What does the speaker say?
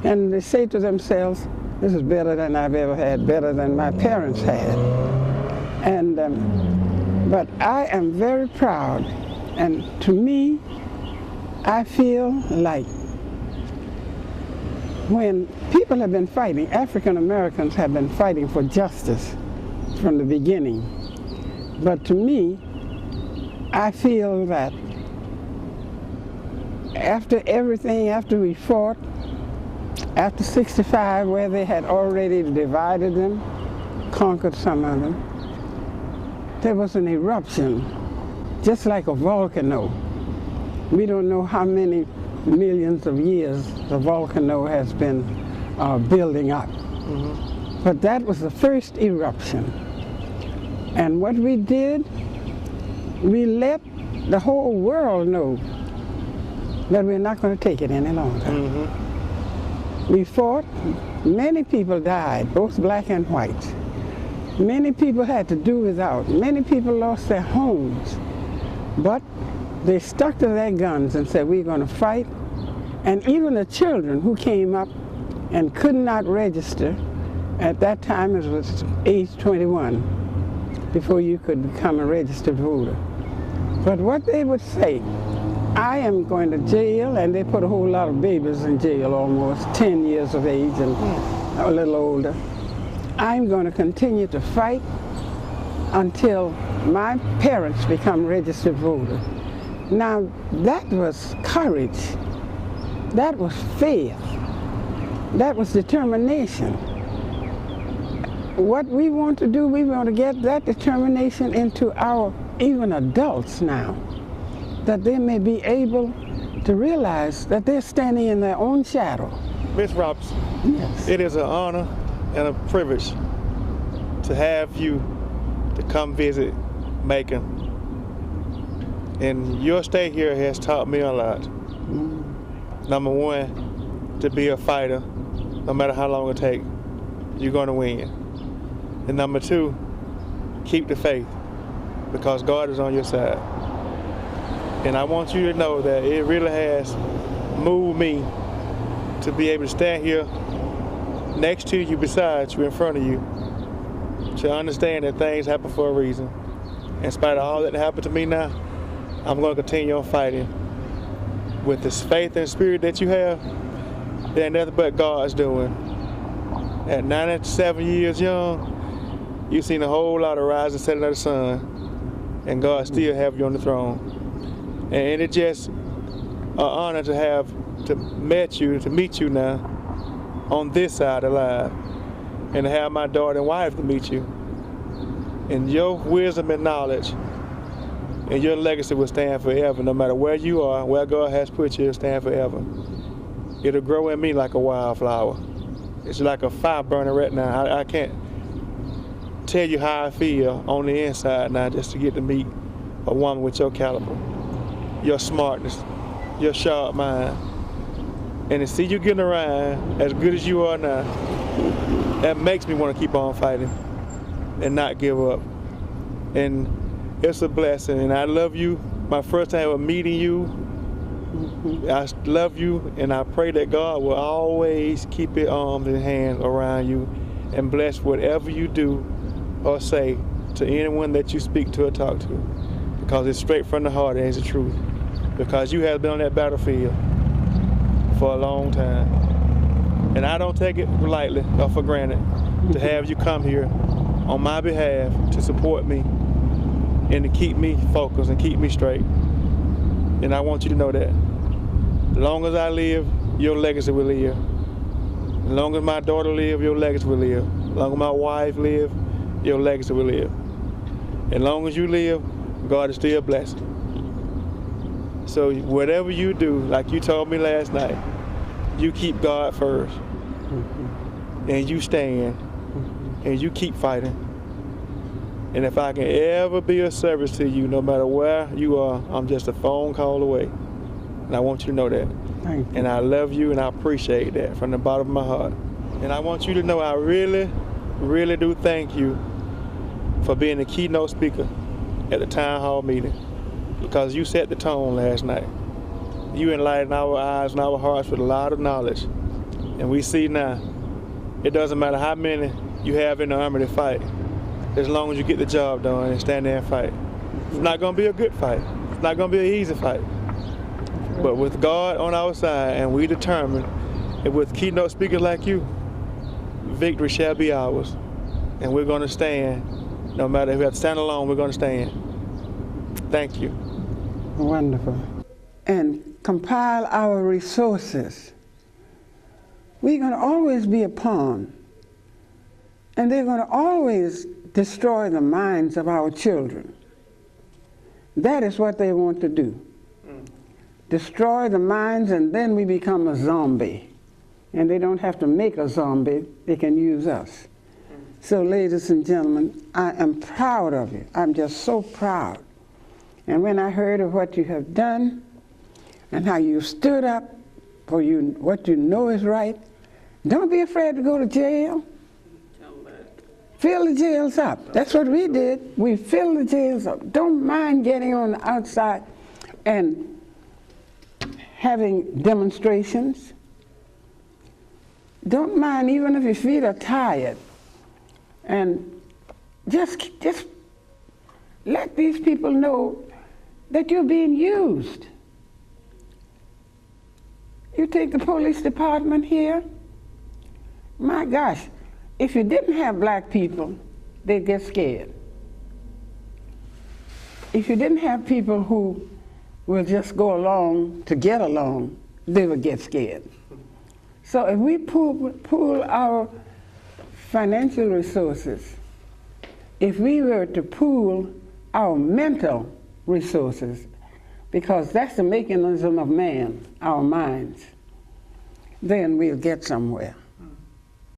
And they say to themselves, this is better than I've ever had, better than my parents had. And, but I am very proud. And to me, I feel like when people have been fighting, African Americans have been fighting for justice from the beginning. But to me, I feel that after everything, after we fought, after 65, where they had already divided them, conquered some of them, there was an eruption, just like a volcano. We don't know how many millions of years the volcano has been building up. Mm-hmm. But that was the first eruption. And what we did, we let the whole world know that we're not going to take it any longer. Mm-hmm. We fought. Many people died, both black and white. Many people had to do without. Many people lost their homes. But they stuck to their guns and said, we're going to fight. And even the children who came up and could not register, at that time it was age 21, before you could become a registered voter. But what they would say, I am going to jail, and they put a whole lot of babies in jail, almost 10 years of age and a little older. I'm going to continue to fight until my parents become registered voters. Now, that was courage. That was faith. That was determination. What we want to do, we want to get that determination into our even adults now, that they may be able to realize that they're standing in their own shadow. Ms. Robinson, yes. It is an honor and a privilege to have you to come visit Macon. And your stay here has taught me a lot. Mm. Number one, to be a fighter, no matter how long it takes, you're going to win. And number two, keep the faith, because God is on your side. And I want you to know that it really has moved me to be able to stand here next to you, beside you, in front of you, to understand that things happen for a reason. In spite of all that happened to me now, I'm going to continue on fighting. With this faith and spirit that you have, there ain't nothing but God's doing. At 97 years young, you've seen a whole lot of rise and setting of the sun, and God still have you on the throne. And it's just an honor to meet you now on this side alive, and to have my daughter and wife to meet you. And your wisdom and knowledge and your legacy will stand forever. No matter where you are, where God has put you, it'll stand forever. It'll grow in me like a wildflower. It's like a fire burning right now. I can't tell you how I feel on the inside now, just to get to meet a woman with your caliber, your smartness, your sharp mind. And to see you getting around as good as you are now, that makes me want to keep on fighting and not give up. And it's a blessing, and I love you. My first time of meeting you, I love you, and I pray that God will always keep His arms and hands around you and bless whatever you do or say to anyone that you speak to or talk to, because it's straight from the heart and it's the truth. Because you have been on that battlefield for a long time, and I don't take it lightly or for granted to have you come here on my behalf to support me and to keep me focused and keep me straight. And I want you to know that as long as I live, your legacy will live. As long as my daughter lives, your legacy will live. As long as my wife lives, your legacy will live. As long as you live, God is still blessed. So whatever you do, like you told me last night, you keep God first. And you stand. And you keep fighting. And if I can ever be of service to you, no matter where you are, I'm just a phone call away. And I want you to know that. Thank you. And I love you, and I appreciate that from the bottom of my heart. And I want you to know I really, really do thank you for being the keynote speaker at the town hall meeting, because you set the tone last night. You enlightened our eyes and our hearts with a lot of knowledge And we see now, it doesn't matter how many you have in the army to fight, as long as you get the job done and stand there and fight. It's not gonna be a good fight. It's not gonna be an easy fight. But with God on our side and we determined, and with keynote speakers like you, victory shall be ours. And we're gonna stand. No matter if we have to stand alone, we're gonna stand. Thank you. Wonderful. And compile our resources. We're going to always be a pawn. And they're going to always destroy the minds of our children. That is what they want to do. Destroy the minds, and then we become a zombie. And they don't have to make a zombie, they can use us. So ladies and gentlemen, I am proud of you. I'm just so proud. And when I heard of what you have done and how you stood up for what you know is right, don't be afraid to go to jail. Fill the jails up. That's what we did. We filled the jails up. Don't mind getting on the outside and having demonstrations. Don't mind even if your feet are tired. And just let these people know that you're being used. You take the police department here, my gosh, if you didn't have black people, they'd get scared. If you didn't have people who will just go along to get along, they would get scared. So if we pool our financial resources, if we were to pool our mental resources, because that's the mechanism of man, our minds, then we'll get somewhere.